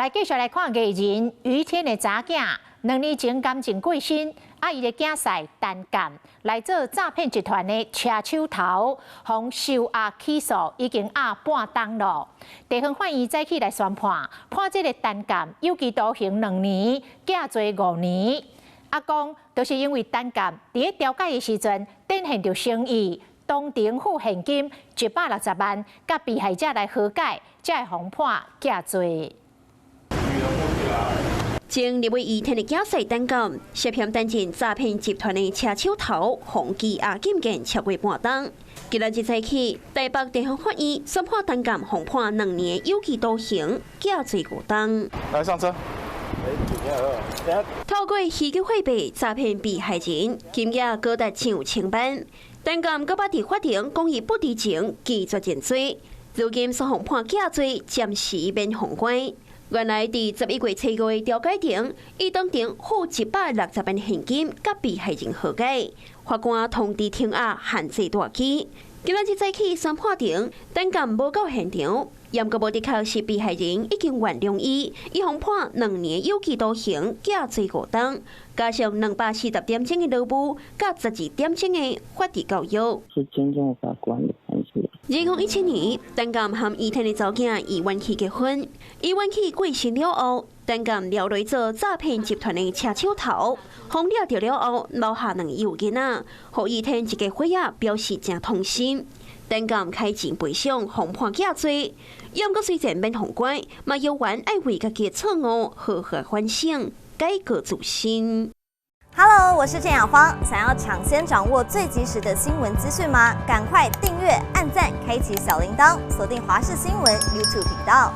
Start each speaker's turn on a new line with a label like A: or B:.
A: 来继续来看艺人于天的查囝，2年前感情过身，伊的囝婿陈干来做诈骗集团的车手头，互收押起诉已经半冬了。地方法院早起来宣判，判这个陈干有期徒刑2年，假罪5年。讲就是因为陈干伫咧调解的时阵，展现着诚意。当庭付现金160万，甲被害者来和解，才会被判假罪。
B: 前立委余天的囝婿陈干涉嫌担任诈骗集团的车手头，红记禁见超过半冬。今日早起，台北地方法院宣判陈干被判2年有期徒刑，假罪5冬。
C: 来上车。
B: 透过虚构货币诈骗被害人，金额高达上千万。陈干搁捌伫法庭讲伊不知情，拒绝认罪。如今所被判假罪，暂时免封关。原来伫11月7日调解庭，伊当庭付160万现金，甲被害人和解。法官通知听押限制大期。今日早起宣判庭，陈干无到现场，严格无的确是被害人已经原谅伊，被判2年有期徒刑，假罪5冬，加上240点钟的劳务，甲12点钟的法律教育。
D: 是尊重法官的判决。
B: 2017年，陈干和余天的查囝以冤去结婚，以冤去过身了后，陈干了来做诈骗集团的车手头，红了掉了后，留下2个幼囡仔，互余天一家伙仔表示真痛心。陈干开钱赔偿，被判假罪。不过虽然免封关，嘛有缘爱为家己的错误好好反省，改过自新。
E: Hello， 我是郑雅芳。想要抢先掌握最及时的新闻资讯吗？赶快订阅、按赞、开启小铃铛，锁定华视新闻 YouTube 频道。